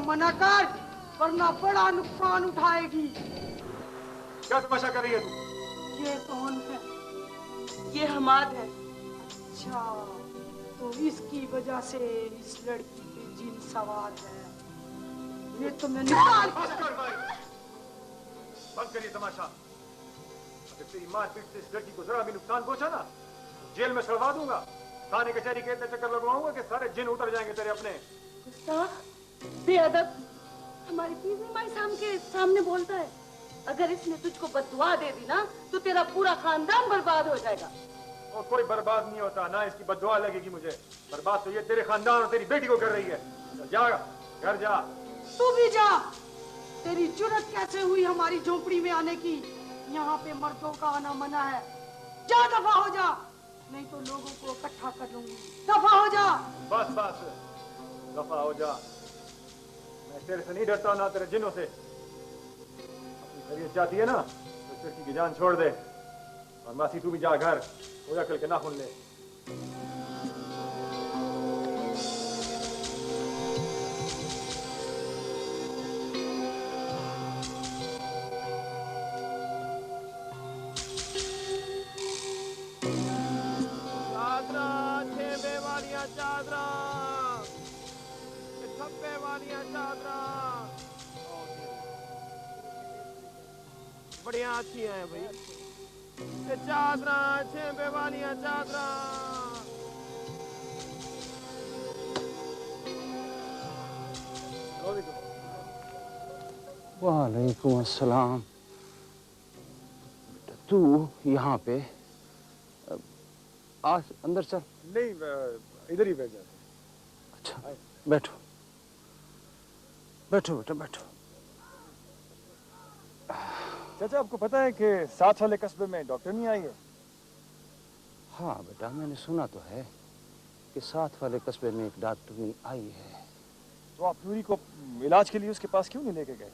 मना कर, वरना बड़ा नुकसान उठाएगी। क्या तमाशा कर रही है तू? ये कौन है? ये हमाद है। अच्छा, तो इसकी वजह से इस लड़की पे जिन सवार है। ये तो मैं निकाल। बस कर भाई, बंद करिए तमाशा। अगर तेरी मारपीट से इस लड़की को जरा भी नुकसान पहुंचा ना, जेल में सड़वा दूंगा। थाने कचहरी के इतने चक्कर लगवाऊंगा कि सारे जिन उतर जाएंगे तेरे अपने। बेअदब, हमारी पीरनी माई के सामने बोलता है। अगर इसने तुझको बददुआ दे दी ना, तो तेरा पूरा खानदान बर्बाद हो जाएगा। और कोई बर्बाद नहीं होता, ना इसकी बददुआ लगेगी मुझे। बर्बाद तो ये तेरे खानदान और तेरी बेटी को कर रही है। जा घर जा। तू भी जा। तेरी जुर्रत कैसे हुई हमारी झोपड़ी में आने की? यहाँ पे मर्दों का आना मना है। जा, दफा हो जा, नहीं तो लोगों को इकट्ठा कर लूंगी। दफा हो जा। बस बस, दफा हो जा। मैं तेरे से नहीं डरता, ना तेरे जिनों से। अपनी खैरियत चाहती है ना, तो इस लड़की की जान छोड़ दे। और मासी तू भी जा घर, हो जा कल के नाखून ले। चादरा, ठप्पे वालियां चादरा बढ़िया अच्छी है भाई। ये चादरा, छेबे वालियां चादरा। वालेकुम अस्सलाम। तू यहाँ पे? आज अंदर चल। नहीं, इधर ही बैठ जाते। अच्छा, बैठो बैठो बेटा बैठो। चाचा, आपको पता है कि साथ वाले कस्बे में डॉक्टर नहीं आई है? हाँ बेटा, मैंने सुना तो है कि साथ वाले कस्बे में एक डॉक्टरनी आई है। तो आप प्यूरी को इलाज के लिए उसके पास क्यों नहीं लेके गए?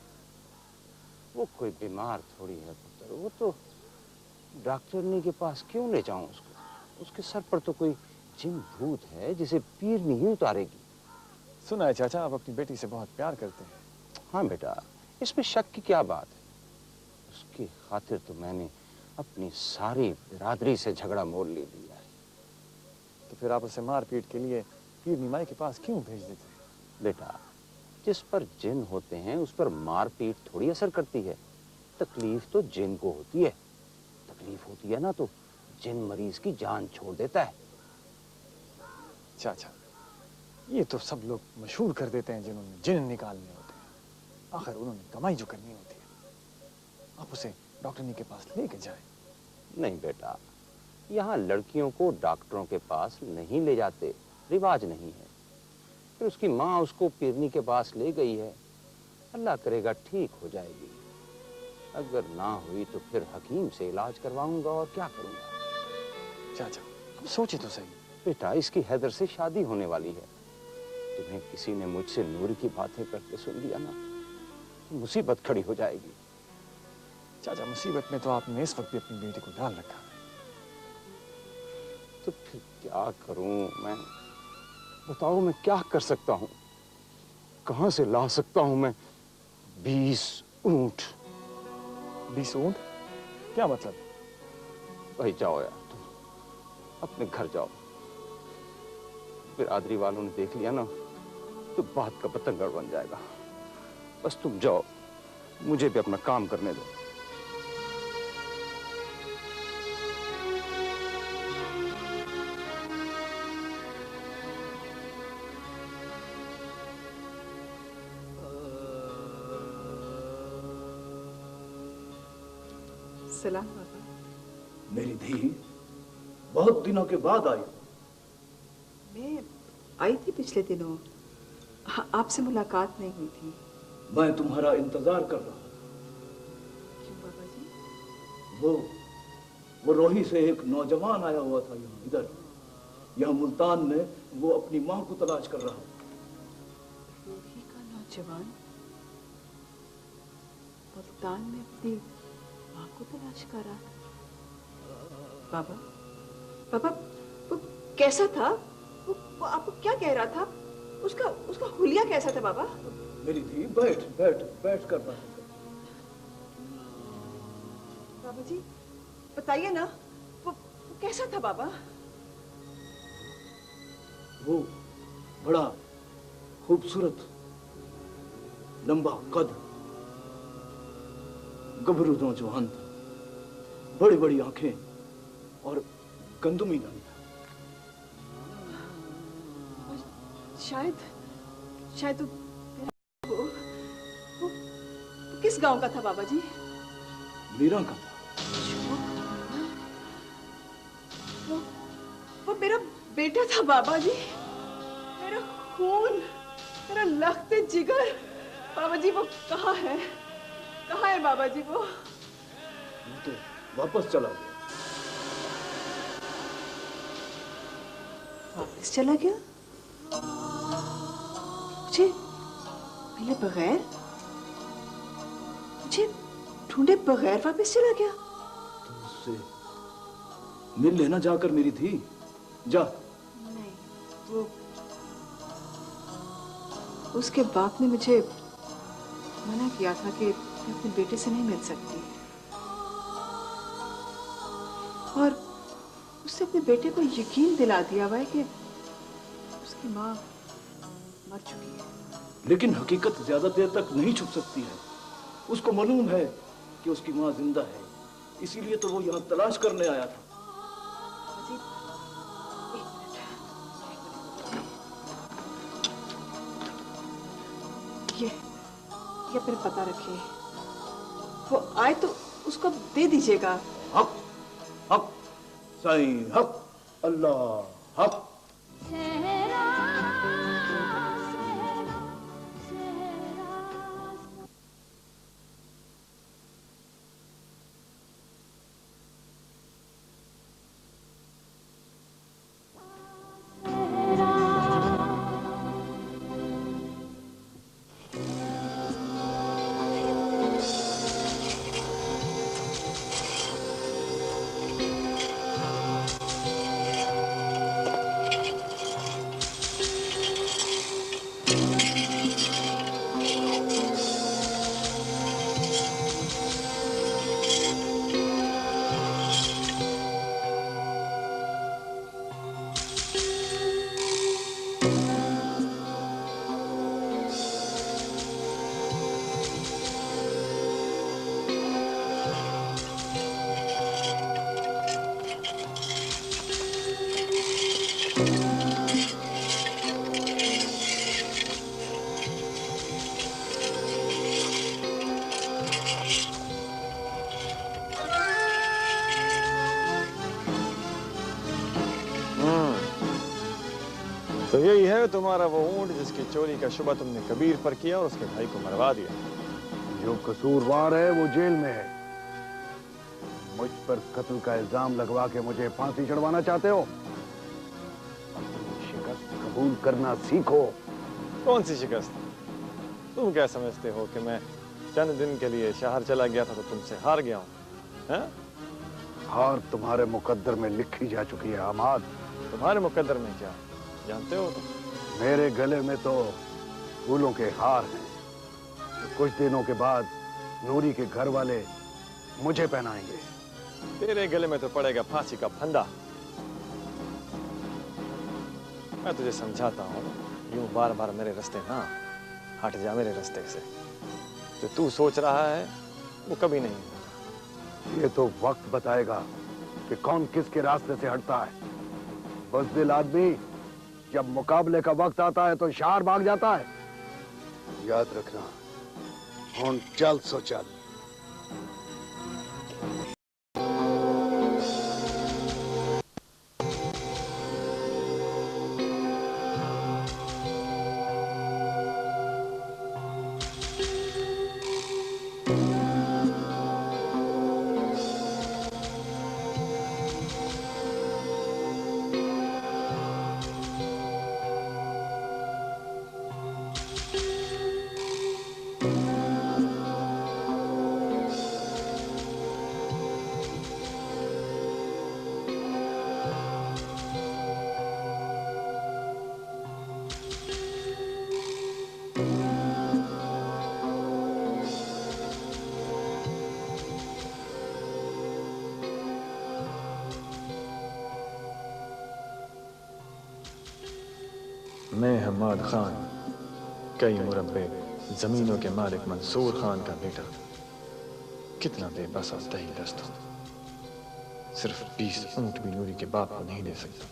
वो कोई बीमार थोड़ी है पुत्र, वो तो डॉक्टरनी के पास क्यों ले जाऊं उसको? उसके सर पर तो कोई जिन भूत है जिसे पीर नहीं उतारेगी। सुना है चाचा, आप अपनी बेटी से बहुत प्यार करते हैं। हाँ बेटा, इसमें शक की क्या बात है। उसकी खातिर तो मैंने अपनी सारी बिरादरी से झगड़ा मोल ले लिया है। तो फिर आप उसे मार पीट के लिए पीरनी माई के पास क्यों भेज देते हैं? बेटा, जिस पर जिन होते हैं उस पर मार पीट थोड़ी असर करती है। तकलीफ तो जिन को होती है। तकलीफ होती है ना तो जिन मरीज की जान छोड़ देता है। चाचा, ये तो सब लोग मशहूर कर देते हैं जिन्होंने जिन निकालने होते हैं। आखिर उन्होंने कमाई जो करनी होती है। आप उसे डॉक्टरनी के पास लेके जाएं। नहीं बेटा, यहाँ लड़कियों को डॉक्टरों के पास नहीं ले जाते, रिवाज नहीं है। फिर उसकी माँ उसको पीरनी के पास ले गई है। अल्लाह करेगा ठीक हो जाएगी। अगर ना हुई तो फिर हकीम से इलाज करवाऊंगा और क्या करूंगा। चाचा, हम सोचे तो सही। बेटा, इसकी हैदर से शादी होने वाली है। तुम्हें किसी ने मुझसे नूर की बातें करते सुन लिया ना तो मुसीबत खड़ी हो जाएगी। चाचा, मुसीबत में तो आपने इस वक्त भी अपनी बेटी को डाल रखा है। तो फिर क्या करूं मैं? बताओ, मैं क्या कर सकता हूं? कहां से ला सकता हूं मैं 20 ऊंट? 20 ऊंट? क्या मतलब? भाई जाओ यार, तुम अपने घर जाओ। बिरादरी वालों ने देख लिया ना तो बात का पतंगड़ बन जाएगा। बस तुम जाओ, मुझे भी अपना काम करने दो। सलाम बाबा। मेरी धी, बहुत दिनों के बाद आई। मैं आई थी पिछले दिनों, आपसे मुलाकात नहीं हुई थी। मैं तुम्हारा इंतजार कर रहा हूँ। क्यों बाबा जी? वो रोही से एक नौजवान आया हुआ था यहाँ मुल्तान में। वो अपनी माँ को तलाश कर रहा है। रोही का नौजवान मुल्तान में अपनी माँ को तलाश कर रहा है? बाबा, वो कैसा था? वो आपको क्या कह रहा था? उसका हुलिया कैसा था बाबा? मेरी धी बैठ बैठ बैठ कर बात कर। बाबा जी बताइए ना, वो कैसा था बाबा? वो बड़ा खूबसूरत, लंबा कद, गभरू नौजवान था, बड़ी बड़ी आंखें और गंदुमी दाढ़ी था। शायद शायद वो किस गांव का था बाबा जी? मीरा का था। वो मेरा बेटा था बाबा जी, मेरा खून, मेरा लखते जिगर। बाबा जी वो कहाँ है? कहाँ है बाबा जी वो? तो वापस चला गया। वापस चला गया? मुझे मिले बगैर, मुझे ढूंढे बगैर वापस चला गया? तो उससे मिल लेना जाकर मेरी थी। जा। नहीं, वो उसके बाप ने मुझे मना किया था कि मैं अपने बेटे से नहीं मिल सकती, और उससे अपने बेटे को यकीन दिला दिया हुआ है कि उसकी माँ मर चुकी है। लेकिन हकीकत ज्यादा देर तक नहीं छुप सकती है। उसको मालूम है कि उसकी माँ जिंदा है, इसीलिए तो वो यहाँ तलाश करने आया था। जी, ये अपने पता रखिए, वो आए तो उसको दे दीजिएगा। हक हक साईं हक, अल्लाह हक। तो यही है तुम्हारा वो ऊंट जिसकी चोरी का शुबा तुमने कबीर पर किया और उसके भाई को मरवा दिया। जो कसूरवार है वो जेल में है। मुझ पर कत्ल का इल्जाम लगवा के मुझे फांसी चढ़वाना चाहते हो? अपनी शिकस्त कबूल करना सीखो। कौन सी शिकस्त? तुम क्या समझते हो कि मैं चंद दिन के लिए शहर चला गया था तो तुमसे हार गया हूं? हार तुम्हारे मुकद्दर में लिखी जा चुकी है अहमद। तुम्हारे मुकद्दर में क्या जानते हो तुम? मेरे गले में तो फूलों के हार हैं, तो कुछ दिनों के बाद नूरी के घर वाले मुझे पहनाएंगे। तेरे गले में तो पड़ेगा फांसी का फंदा। मैं तुझे समझाता हूँ, यूं बार बार मेरे रास्ते ना हट जा मेरे रास्ते से। जो तू सोच रहा है वो कभी नहीं होगा। ये तो वक्त बताएगा कि कौन किसके रास्ते से हटता है। बुज़दिल आदमी जब मुकाबले का वक्त आता है तो शार भाग जाता है। याद रखना, हुन चल सो चल। मैं हम्माद खान, कई मुरब्बे जमीनों के मालिक मंसूर खान का बेटा, कितना बेबस और तही दस्त हूं। सिर्फ 20 ऊंट भी नूरी के बाप को नहीं दे सकता।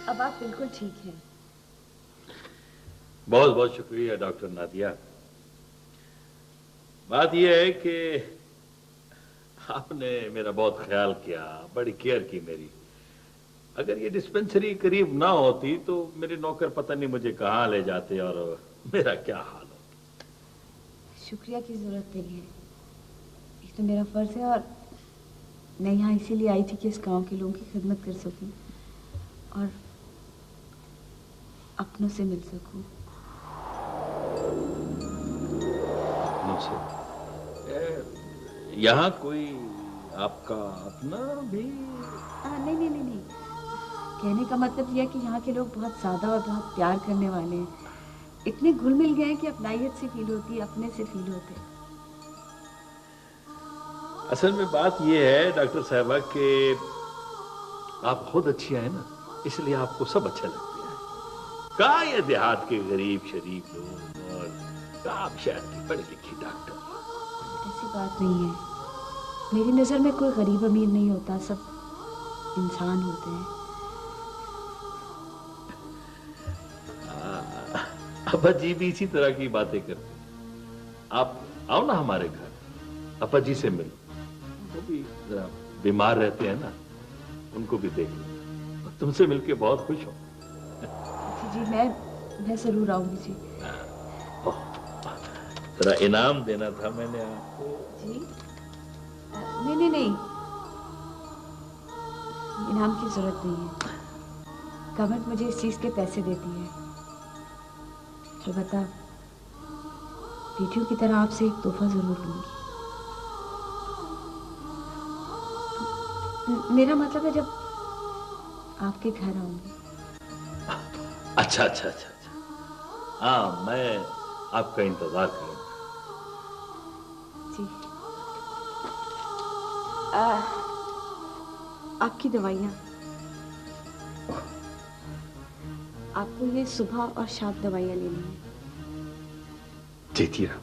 अब आप बिल्कुल ठीक हैं। बहुत बहुत शुक्रिया डॉक्टर नादिया। बात यह है कि आपने मेरा बहुत ख्याल किया, बड़ी केयर की मेरी। अगर ये डिस्पेंसरी करीब ना होती तो मेरे नौकर पता नहीं मुझे कहाँ ले जाते और मेरा क्या हाल होता। शुक्रिया की जरूरत नहीं है, ये तो मेरा फर्ज है। और मैं यहाँ इसीलिए आई थी कि इस गांव के लोगों की खिदमत कर सकूं और अपनों से मिल सकूं। यहाँ कोई आपका अपना भी? नहीं नहीं नहीं नहीं, कहने का मतलब यह है कि यहाँ के लोग बहुत सादा और बहुत प्यार करने वाले हैं। इतने घुल मिल गए हैं कि अपनाइयत से फील होती है, अपने से फील होते हैं। असल में बात यह है डॉक्टर साहबा कि आप खुद अच्छी हैं ना, इसलिए आपको सब अच्छा लगता है। कहा ये देहात के गरीब शरीफ लोग और कहा शहर की पढ़ी लिखी डॉक्टर। ऐसी बात नहीं है, मेरी नजर में कोई गरीब अमीर नहीं होता, सब इंसान होते हैं। अब्बा जी भी इसी तरह की बातें करते। आप आओ ना हमारे घर, अब्बा जी से मिलो। वो भी जरा बीमार रहते हैं ना, उनको भी देख लो। तुमसे मिलके बहुत खुश हूँ। जी मैं जरूर आऊंगी जी। जरा इनाम देना था मैंने आपको। जी नहीं नहीं नहीं, इनाम की जरूरत नहीं है। गवर्नमेंट मुझे इस चीज के पैसे देती है। अलबत्ता बेटियों की तरह आपसे एक तोहफा जरूर लूंगी। मेरा मतलब है जब आपके घर आऊंगी। अच्छा अच्छा अच्छा अच्छा, हाँ मैं आपका इंतजार करूंगा। जी आपकी दवाइयाँ, आपको ये सुबह और शाम दवाइयाँ लेनी है। जीती रहो।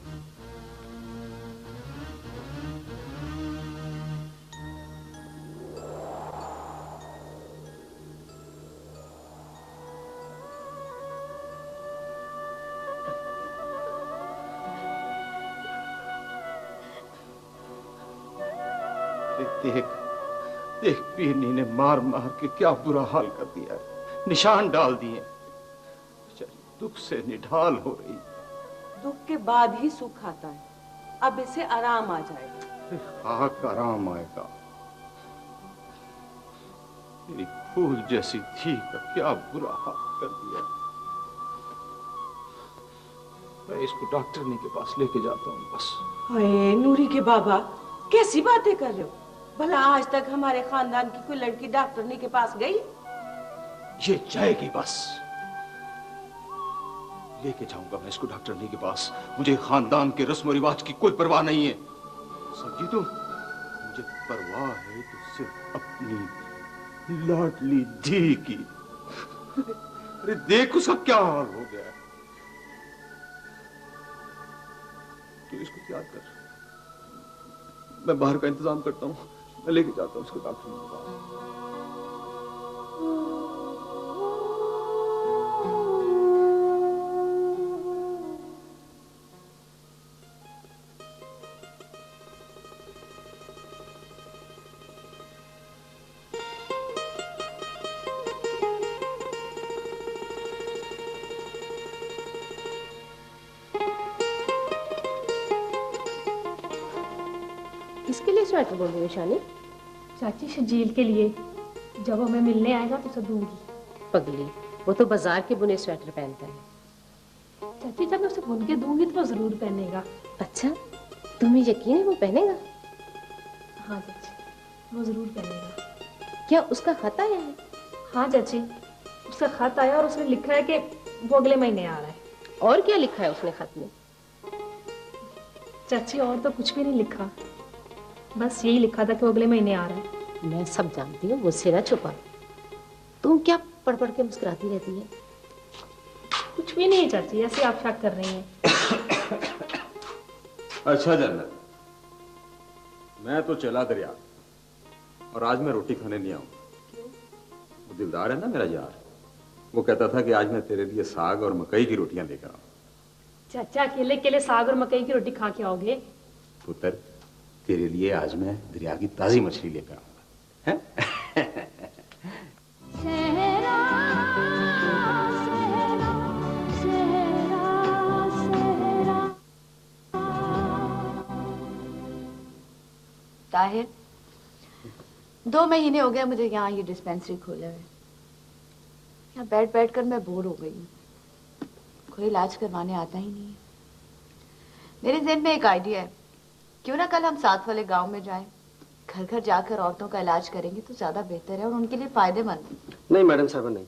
देख देख, पीरनी ने मार मार के क्या बुरा हाल कर दिया है, निशान डाल दिए। दुख से निढाल हो रही। दुख के बाद ही सुख आता है, अब इसे आराम आ जाएगा। आग आराम आएगा। मेरी फूल जैसी थी का क्या बुरा हाल कर दिया। मैं इसको डॉक्टरनी के पास लेके जाता हूँ बस। अरे नूरी के बाबा, कैसी बातें कर रहे हो? भला आज तक हमारे खानदान की कोई लड़की डॉक्टरनी के पास गई? ये जाएगी बस। लेके जाऊंगा मैं इसको डॉक्टरनी के पास। मुझे खानदान के रस्म रिवाज की कोई परवाह नहीं है, समझी तुम? मुझे परवाह है तो सिर्फ अपनी लाडली धी की। अरे देख उसका क्या हाल हो गया है। तू इसको याद कर, मैं बाहर का इंतजाम करता हूँ। मैं लेके जाता हूँ उसको डॉक्टर के पास। किसके लिए स्वेटर बोल रही हो शानी? चाची शजील के लिए, जब वो हमें मिलने आएगा तो उसे दूंगी। पगली, वो तो बाजार के बुने स्वेटर पहनता है। चाची जब मैं उसे बुन के दूंगी तो वो जरूर पहनेगा। अच्छा, तुम्हें यकीन है वो पहनेगा? हाँ चाची, वो जरूर पहनेगा। क्या उसका खत आया है? हाँ चाची, उसका खत आया और उसने लिखा है कि वो अगले महीने आ रहा है। और क्या लिखा है उसने खत में? चाची और तो कुछ भी नहीं लिखा, बस यही लिखा था कि वो अगले महीने आ रहा है। मैं सब जानती हूँ, मुझसे ना छुपा। तुम क्या पढ़ पढ़ के मुस्कुराती रहती है? कुछ भी नहीं चाची, ऐसे आप शक कर रही हैं। अच्छा जन्नत, मैं तो चला दरिया और आज मैं रोटी खाने नहीं आऊंगा। वो दिलदार है ना मेरा यार, वो कहता था कि आज मैं तेरे लिए साग और मकई की रोटियां लेकर आऊं। चाचा अकेले अकेले साग और मकई की रोटी खा के आओगे? पुत्र, तेरे लिए आज मैं दरिया की ताजी मछली लेकर आऊंगा। हैं? ताहिर, 2 महीने हो गए मुझे यहाँ ये डिस्पेंसरी खोले हुए। यहाँ बैठ बैठ कर मैं बोर हो गई हूँ। कोई इलाज करवाने आता ही नहीं है। मेरे ज़हन में एक आइडिया है, क्यों ना कल हम साथ वाले गांव में जाएं, घर घर जाकर औरतों का इलाज करेंगे तो ज्यादा बेहतर है और उनके लिए फायदेमंद है। नहीं मैडम साहबा, नहीं।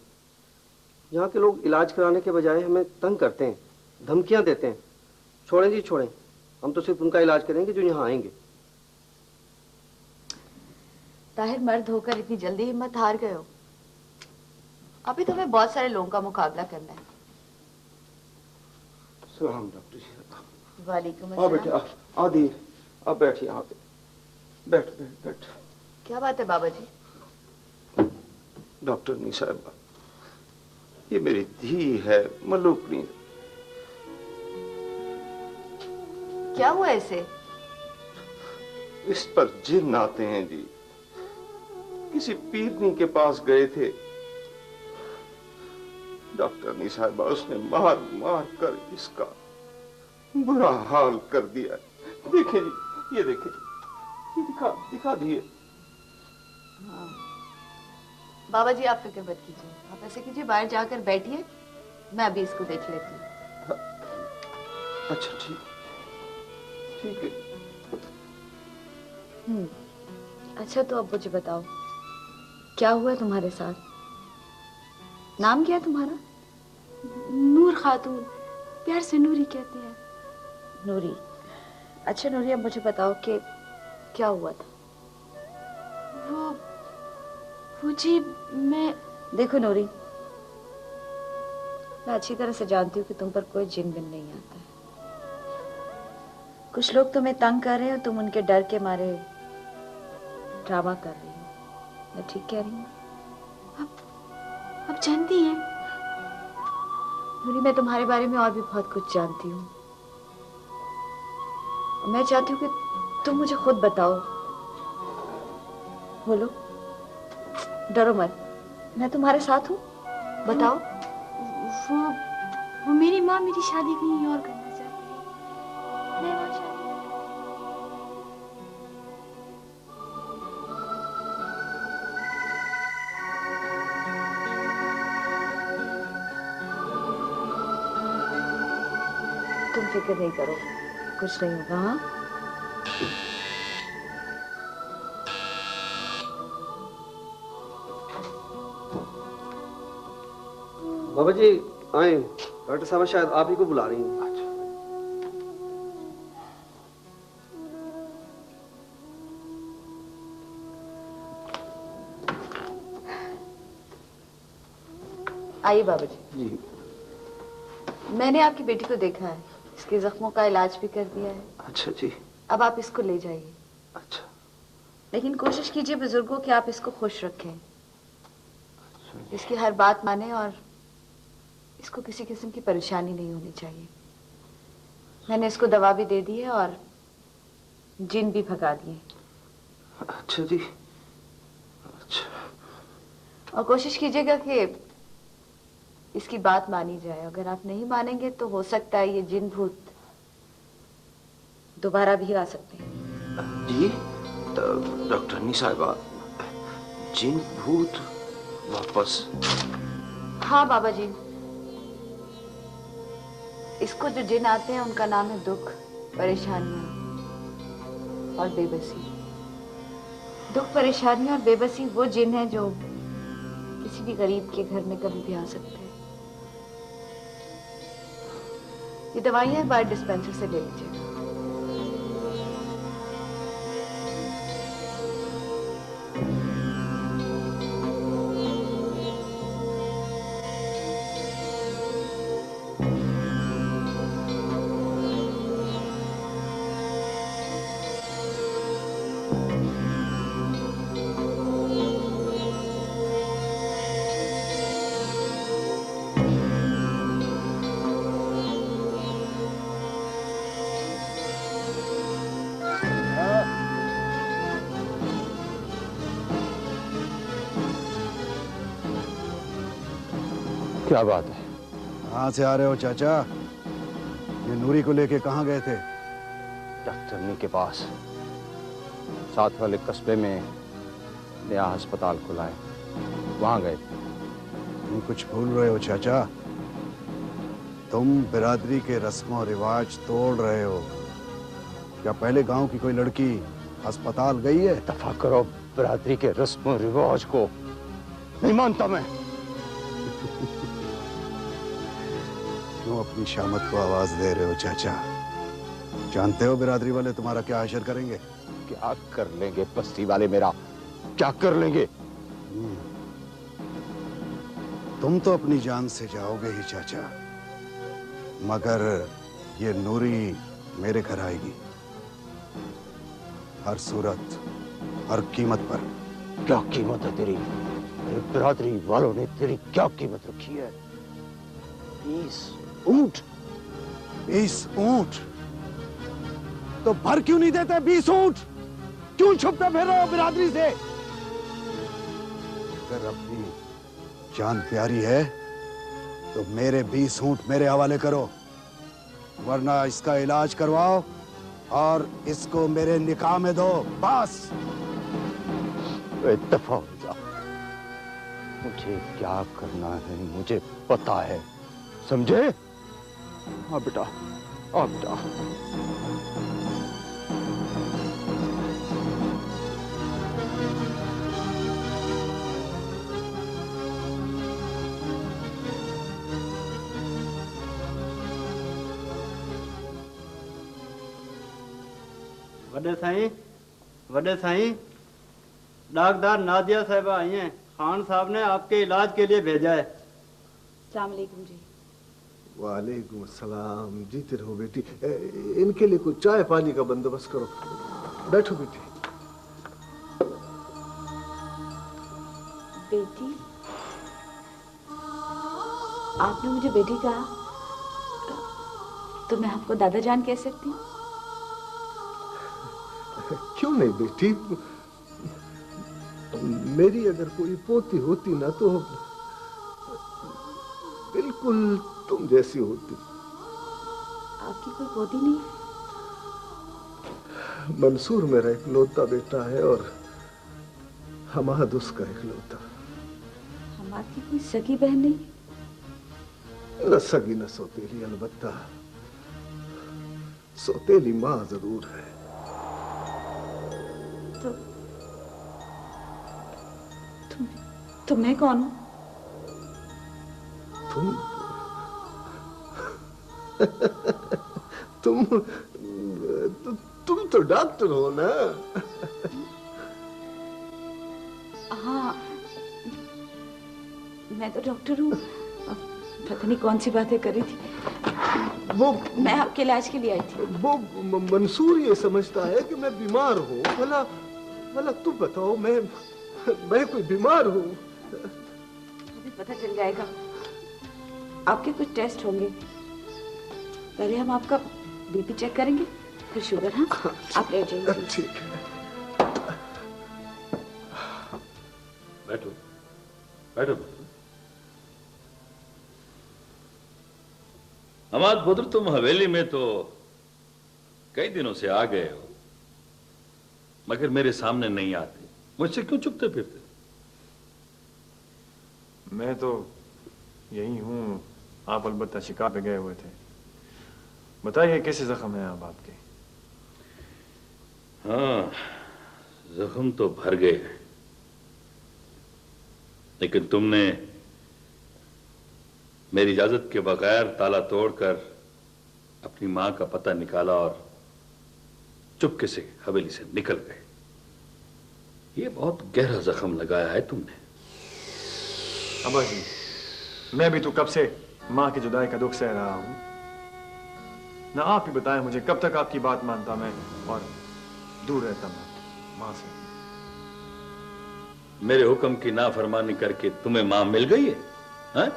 यहाँ के लोग इलाज कराने के बजाय हमें तंग करते हैं, धमकियां देते हैं। छोड़ें जी छोड़ें, हम तो सिर्फ उनका इलाज करेंगे जो यहाँ आएंगे। ताहिर, मर्द होकर इतनी जल्दी हिम्मत हार गए हो? अभी तुम्हें बहुत सारे लोगों का मुकाबला करना है। सलाम डॉक्टर जी। वालेकुम आ बेटे, आ दी, आप बैठिए यहाँ पे। बैठ बैठ बैठ। क्या बात है बाबा जी? डॉक्टर नी साहब, ये मेरी धी है मलूकनी। क्या हुआ ऐसे? इस पर जिन आते हैं जी। किसी पीरनी के पास गए थे, डॉक्टर नी साहबा, उसने मार मार कर इसका बुरा हाल कर दिया। देखें जी, ये देखें, ये दिखा दिए। हाँ। बाबा जी आप फिक्र मत कीजिए, आप ऐसे कीजिए, बाहर जाकर बैठिए, मैं अभी इसको देख लेती हूँ। अच्छा ठीक है। अच्छा तो अब मुझे बताओ, क्या हुआ तुम्हारे साथ? नाम क्या है तुम्हारा? नूर खातून, प्यार से नूरी कहती है। नूरी। अच्छा नूरी, अब मुझे बताओ कि क्या हुआ था? वो जी मैं... देखो नूरी, मैं अच्छी तरह से जानती हूँ कि तुम पर कोई जिन बिन नहीं आता है। कुछ लोग तुम्हें तंग कर रहे हो, तुम उनके डर के मारे ड्रामा कर रही हो। मैं ठीक कह रही हूँ? अब जानती हैं नूरी, मैं तुम्हारे बारे में और भी बहुत कुछ जानती हूँ। मैं चाहती हूँ कि तुम मुझे खुद बताओ। बोलो, डरो मत, मैं तुम्हारे साथ हूँ, बताओ। वो मेरी माँ मेरी शादी कहीं और करना चाहती है। मैं वहाँ शादी तुम फिक्र नहीं करो, कुछ नहीं होगा। हाँ, बाबा जी आए, डॉक्टर साहब शायद आप ही को बुला रही हैं। अच्छा। आइए बाबा जी। मैंने आपकी बेटी को देखा है, इसके जख्मों का इलाज भी कर दिया है। अच्छा जी। अब आप इसको ले जाइए। अच्छा। लेकिन कोशिश कीजिए बुजुर्गों कि आप इसको खुश रखें, इसकी हर बात माने और इसको किसी किस्म की परेशानी नहीं होनी चाहिए। मैंने इसको दवा भी दे दी है और जिन भी भगा दिए। अच्छा जी। अच्छा। और कोशिश कीजिएगा कि इसकी बात मानी जाए। अगर आप नहीं मानेंगे तो हो सकता है ये जिन भूत दोबारा भी आ सकते हैं। जी, डॉक्टर नी साहिबा, जिन भूत वापस? हाँ बाबा जी, इसको जो जिन आते हैं उनका नाम है दुख, परेशानियां। और बेबसी। दुख, परेशानी और बेबसी वो जिन है जो किसी भी गरीब के घर में कभी भी आ सकते हैं। ये दवाइयां बाहर डिस्पेंसर से ले लीजिएगा। क्या बात है? कहाँ से आ रहे हो चाचा? ये नूरी को लेके कहाँ गए थे? डॉक्टरनी के पास। साथ वाले कस्बे में नया अस्पताल खुला है, वहां गए थे। तुम कुछ भूल रहे हो चाचा। तुम बिरादरी के रस्मों रिवाज तोड़ रहे हो। क्या पहले गांव की कोई लड़की अस्पताल गई है? दफा करो बिरादरी के रस्मों रिवाज को, नहीं मानता मैं। क्यों अपनी शामत को आवाज दे रहे हो चाचा? जानते हो बिरादरी वाले तुम्हारा क्या हशर करेंगे? क्या कर लेंगे बस्ती वाले मेरा? क्या कर लेंगे? तुम तो अपनी जान से जाओगे ही चाचा, मगर ये नूरी मेरे घर आएगी। हर सूरत, हर कीमत पर। क्या कीमत है तेरी? मेरे बिरादरी वालों ने तेरी क्या कीमत रखी है? 20 ऊंट। 20 ऊंट? तो भर क्यों नहीं देते 20 ऊंट? क्यों छुपते फिर रहे हो बिरादरी से? अगर अपनी जान प्यारी है तो मेरे 20 ऊंट मेरे हवाले करो, वरना इसका इलाज करवाओ और इसको मेरे निकाह में दो, बस। दफा हो जा। मुझे क्या करना है मुझे पता है, समझे? हाँ बेटा, हाँ बेटा। वड्डे साईं, डाकदार नादिया साहिबा आई हैं। खान साहब ने आपके इलाज के लिए भेजा है। अस्सलाम वालेकुम जी। वालेकुम सलाम। जीते रहो बेटी। इनके लिए कुछ चाय पानी का बंदोबस्त करो। बैठो बेटी। बेटी? आपने मुझे बेटी कहा, तो मैं आपको दादा जान कह सकती हूँ? क्यों नहीं बेटी, मेरी अगर कोई पोती होती ना तो बिल्कुल तुम जैसी होती। आपकी कोई पोती नहीं? मंसूर मेरा इकलौता बेटा है और हमाद उसका इकलौता। हमाद की कोई सगी बहन नहीं? न सगी न सौतेली, अलबत्ता सौतेली माँ जरूर है। तो मैं कौन हूँ? तुम तो डॉक्टर हो ना? हाँ, मैं तो डॉक्टर हूँ। पता नहीं कौन सी बातें कर रही थी। वो मैं आपके इलाज के लिए आई थी। वो मंसूर ये समझता है कि मैं बीमार हूँ। भला तुम बताओ, मैं कोई बीमार हूँ? अभी पता चल जाएगा। आपके कुछ टेस्ट होंगे। पहले हम आपका बीपी चेक करेंगे, फिर शुगर। हाँ, आप ले जाइए। ठीक है। बैठो बैठो। हमाद पुत्र, तुम हवेली में तो कई दिनों से आ गए हो, मगर मेरे सामने नहीं आते। मुझसे क्यों छुपते फिरते? मैं तो यही हूँ, आप अलबत्ता शिकार पे गए हुए थे। बताइए कैसे जख्म है अब आपके? हाँ, जख्म तो भर गए, लेकिन तुमने मेरी इजाजत के बगैर ताला तोड़कर अपनी मां का पता निकाला और चुपके से हवेली से निकल गए। ये बहुत गहरा जख्म लगाया है तुमने। अब्बा जी, मैं भी तो कब से मां की जुदाई का दुख सह रहा हूं। ना आप ही बताएं मुझे कब तक आपकी बात मानता मैं और दूर रहता मैं मां से। मेरे हुक्म की नाफरमानी करके तुम्हें मां मिल गई है, हैं?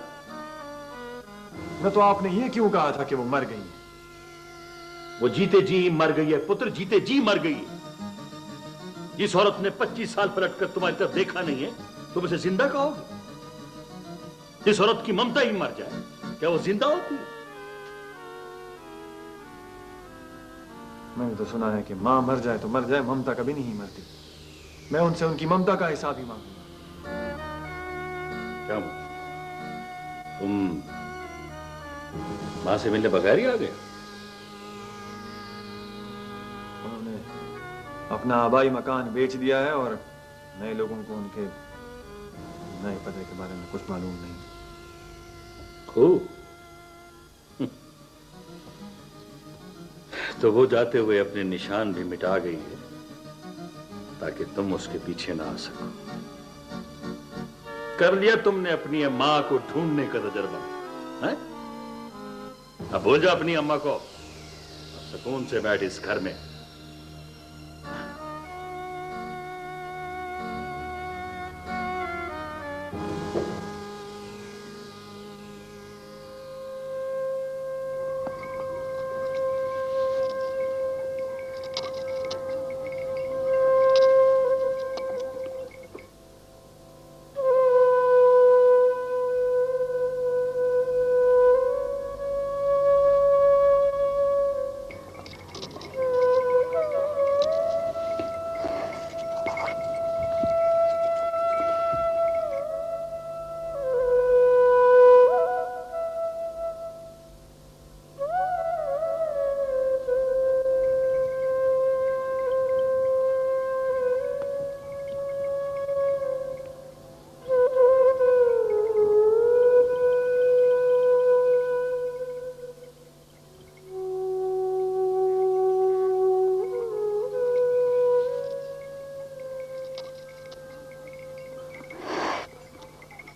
मैं तो आपने ये क्यों कहा था कि वो मर गई है? वो जीते जी मर गई है पुत्र, जीते जी मर गई है। जिस औरत ने 25 साल पलट कर तुम्हारी तरफ देखा नहीं है, तुम उसे जिंदा कहोगे? जिस औरत की ममता ही मर जाए, क्या वो जिंदा होती है? मैंने तो सुना है कि मां मर जाए तो मर जाए, ममता कभी नहीं मरती। मैं उनसे उनकी ममता का हिसाब ही मांगूंगा। क्या तुम मां से मिलने बगैर ही आ गए? उन्होंने अपना आबाई मकान बेच दिया है और नए लोगों को उनके नए पते के बारे में कुछ मालूम नहीं। खूब। तो वो जाते हुए अपने निशान भी मिटा गई है ताकि तुम उसके पीछे ना आ सको। कर लिया तुमने अपनी मां को ढूंढने का तजर्बा, हैं? अब भूल जा अपनी अम्मा को, सुकून से बैठ इस घर में।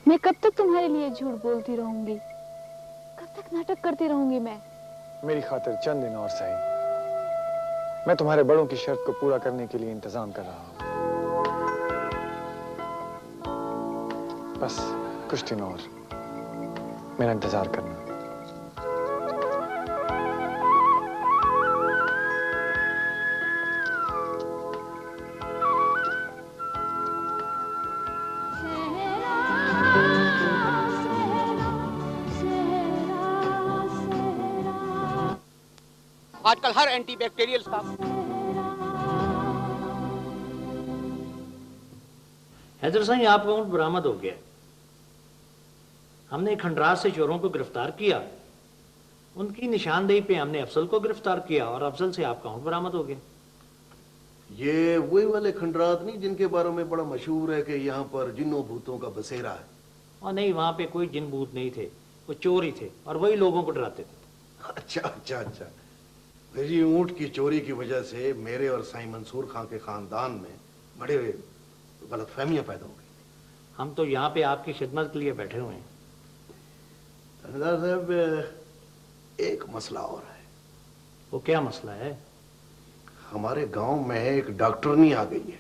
मैं कब तक तुम्हारे लिए झूठ बोलती रहूंगी? कब तक नाटक करती रहूंगी मैं? मेरी खातिर चंद दिन और सही। मैं तुम्हारे बड़ों की शर्त को पूरा करने के लिए इंतजाम कर रहा हूं। बस कुछ दिन और मेरा इंतजार करना। आजकल हर एंटीबैक्टीरियल हैदर साईं, आपका ऊंट बरामद हो गया। हमने खंडराज से चोरों को गिरफ्तार किया, उनकी निशानदेही पे हमने अफजल को गिरफ्तार किया और अफजल से आपका ऊंट बरामद हो गया। ये वही वाले खंडरात नहीं जिनके बारे में बड़ा मशहूर है कि यहाँ पर जिन्नों भूतों का बसेरा है? और नहीं, वहां पे कोई जिन भूत नहीं थे, वो चोर ही थे और वही लोगों को डराते थे। अच्छा अच्छा अच्छा। मेरी ऊंट की चोरी की वजह से मेरे और साईं मंसूर खां के खानदान में बड़े गलतफहमियां पैदा हो गई। हम तो यहाँ पे आपकी खिदमत के लिए बैठे हुए हैं। थानेदार साहब, एक मसला और है। वो क्या मसला है? हमारे गांव में एक डॉक्टरनी आ गई है।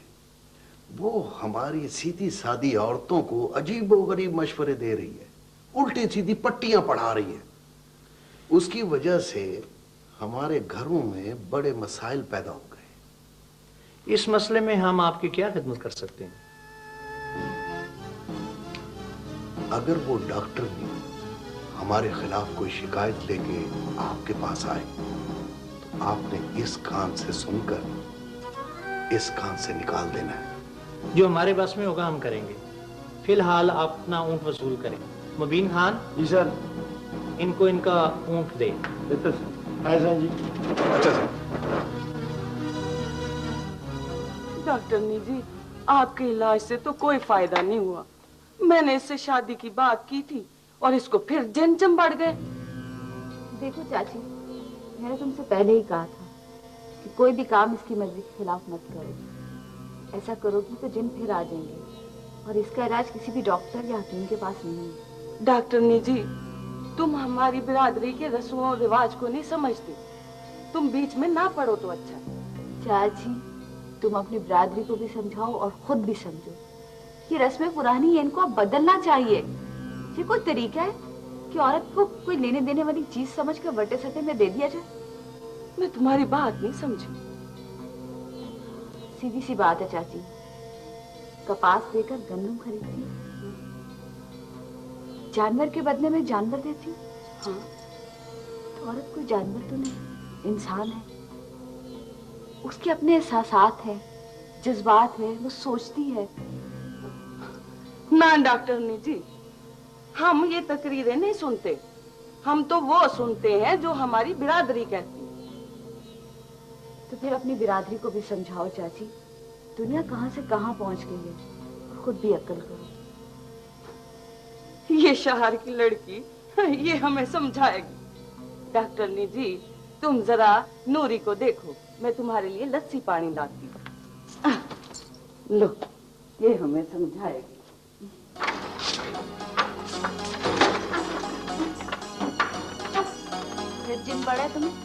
वो हमारी सीधी सादी औरतों को अजीबोगरीब मशवरे दे रही है, उल्टी सीधी पट्टियां पढ़ा रही है। उसकी वजह से हमारे घरों में बड़े मसाइल पैदा हो गए। इस मसले में हम आपकी क्या खिदमत कर सकते हैं? अगर वो डॉक्टर भी हमारे खिलाफ कोई शिकायत लेके आपके पास आए तो आपने इस कान से सुनकर इस कान से निकाल देना है। जो हमारे बस में होगा हम करेंगे। फिलहाल आप अपना ऊंट वसूल करें। मुबीन खान। जी सर। इनको इनका ऊंट दे। ऐसा जी। अच्छा सर। डॉक्टरनी जी, आपके इलाज से तो कोई फायदा नहीं हुआ। मैंने इससे शादी की बात की थी और इसको फिर जंजम बढ़ गए। देखो चाची, मैंने तुमसे पहले ही कहा था कि कोई भी काम इसकी मर्जी के खिलाफ मत करो। ऐसा करोगी तो जिन फिर आ जाएंगे और इसका इलाज किसी भी डॉक्टर या हकीम के पास नहीं है। डॉक्टरनी जी, तुम हमारी बिरादरी के रस्मों और रिवाज को नहीं समझती। तुम बीच में ना पड़ो तो अच्छा। चाची, तुम अपनी बिरादरी को भी समझाओ और खुद भी समझो। ये रस्में पुरानी है, इनको अब बदलना चाहिए। ये कोई तरीका है कि औरत को कोई लेने देने वाली चीज समझ कर वटे सटे में दे दिया जाए? मैं तुम्हारी बात नहीं समझी। सीधी सी बात है चाची, कपास देकर गंदम खरीदती, जानवर के बदले में जानवर देती। हाँ, तो औरत कोई जानवर तो नहीं, इंसान है। उसके अपने एहसासात हैं, जज्बात है, वो सोचती है। ना डॉक्टरनी जी, हम ये तकरीरें नहीं सुनते। हम तो वो सुनते हैं जो हमारी बिरादरी कहती है। तो फिर अपनी बिरादरी को भी समझाओ चाची। दुनिया कहाँ से कहाँ पहुँच गई है, और खुद भी अक्ल करो। ये शहर की लड़की ये हमें समझाएगी। डॉक्टरनी जी, तुम जरा नूरी को देखो, मैं तुम्हारे लिए लस्सी पानी लाती हूँ। लो, ये हमें समझाएगी। जिन बड़ा है तुम्हें?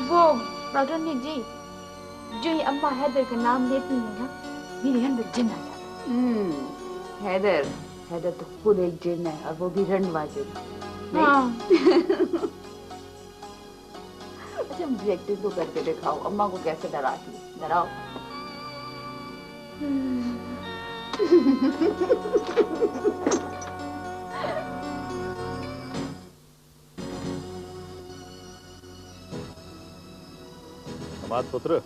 वो डॉक्टरनी जी, जो ये अम्मा हैदर का नाम लेती है ना, मेरे अंदर जिन आ जाता। हैदर, हैदर तो खुद एक जिन है, और वो भी रंडवा जिन। हाँ। अच्छा, मुझे एक्टिंग तो करके दिखाओ, अम्मा को कैसे डराती है, डराओ। दामाद पुत्र,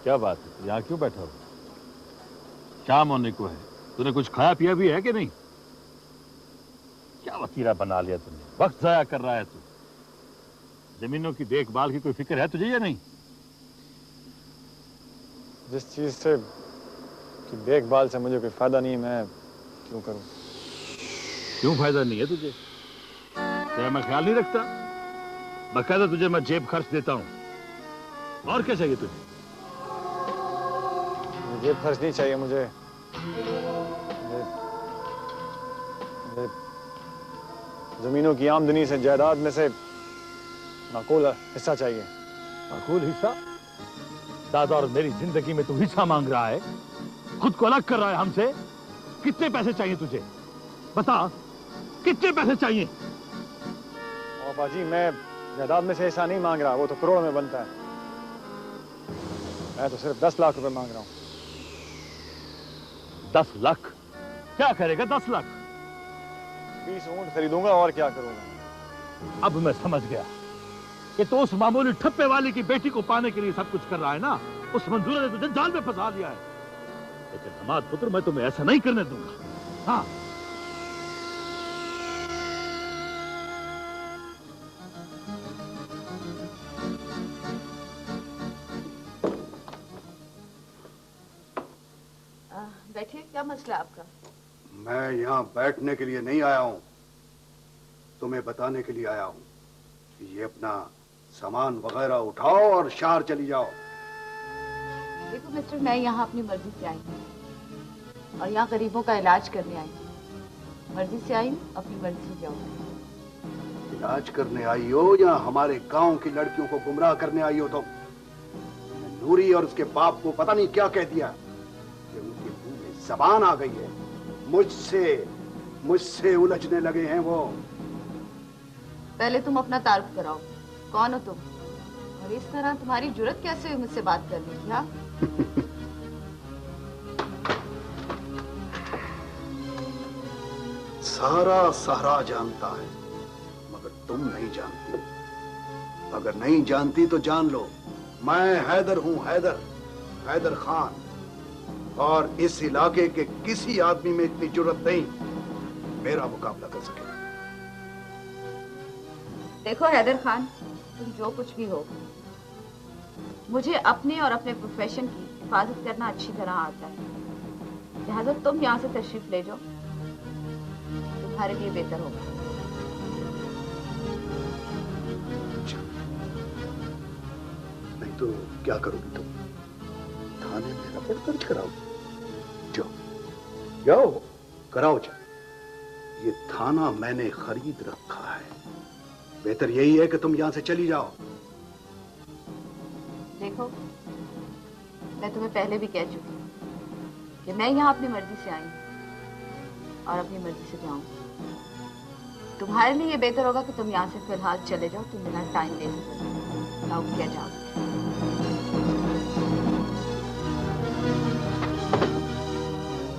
क्या बात है, यहाँ क्यों बैठा हो? शाम होने को है, तूने कुछ खाया पिया भी है कि नहीं? क्या वतीरा बना लिया तूने, वक्त जाया कर रहा है तू। जमीनों की देखभाल की कोई फिक्र है तुझे या नहीं? जिस चीज से की देखभाल से मुझे कोई फायदा नहीं, मैं क्यों करूं? क्यों फायदा नहीं है तुझे? तेरा मैं ख्याल नहीं रखता? बकायदा तुझे मैं जेब खर्च देता हूं। और क्या चाहिए तुझे? जेब खर्च नहीं चाहिए मुझे, जमीनों की आमदनी से, जायदाद में से माकूल हिस्सा चाहिए। माकूल हिस्सा? दादा, और मेरी जिंदगी में तू हिस्सा मांग रहा है, खुद को अलग कर रहा है हमसे। कितने पैसे चाहिए तुझे? बता, कितने पैसे चाहिए? और बाजी, मैं जायदाद में से हिस्सा नहीं मांग रहा, वो तो करोड़ में बनता है। मैं तो सिर्फ 10 लाख रुपए मांग रहा हूँ। 10 लाख? क्या करेगा 10 लाख? 20 ऊंट खरीदूंगा और क्या करूंगा। अब मैं समझ गया कि तो उस मामूली ठप्पे वाली की बेटी को पाने के लिए सब कुछ कर रहा है ना। उस मंजूर ने तुझे जाल में फंसा दिया है। लेकिन दामाद पुत्र, मैं तुम्हें ऐसा नहीं करने दूंगा। हाँ, बैठिए, क्या मसला आपका? मैं यहाँ बैठने के लिए नहीं आया हूँ, तुम्हें बताने के लिए आया हूँ कि ये अपना सामान वगैरह उठाओ और शहर चली जाओ। देखो मिस्टर, मैं यहाँ अपनी मर्जी से आई हूँ और यहाँ गरीबों का इलाज करने आई हूँ। मर्जी से आई हूँ, अपनी मर्जी से जाऊँ। इलाज करने आई हो या हमारे गांव की लड़कियों को गुमराह करने आई हो? तुम नूरी और उसके बाप को पता नहीं क्या कह दिया कि उनके मुंह में जबान आ गई है। मुझसे उलझने लगे हैं वो। पहले तुम अपना तारुफ कराओ, कौन हो तुम और इस तरह तुम्हारी जुर्रत कैसे हुई मुझसे बात करने की? हाँ, सारा सहरा जानता है, मगर तुम नहीं जानती। अगर नहीं जानती तो जान लो, मैं हैदर हूं, हैदर खान। और इस इलाके के किसी आदमी में इतनी जुर्रत नहीं मेरा मुकाबला कर सके। देखो हैदर खान, तुम जो कुछ भी हो, मुझे अपने और अपने प्रोफेशन की हिफाजत करना अच्छी तरह आता है। लिहाजा तुम यहाँ से तशरीफ ले जाओ, तुम्हारे लिए बेहतर होगा। नहीं तो क्या करोगी तुम? थाने में रिपोर्ट दर्ज कराओगी? जाओ जाओ, कराओ जाओ। ये थाना मैंने खरीद रखा है, बेहतर यही है कि तुम यहां से चली जाओ। देखो, मैं तुम्हें पहले भी कह चुकी हूँ कि मैं यहाँ अपनी मर्जी से आई हूँ और अपनी मर्जी से जाऊँ। तुम्हारे लिए ये बेहतर होगा कि तुम यहाँ से फिलहाल चले जाओ, तुम बिना टाइम वेस्ट जाओ क्या जाओ।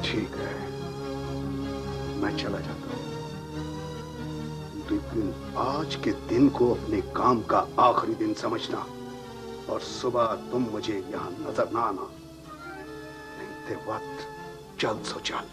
ठीक है, मैं चला जाता हूँ, लेकिन आज के दिन को अपने काम का आखिरी दिन समझना और सुबह तुम मुझे यहाँ नजर ना आना, नहीं ते वक्त जल्द सो चल।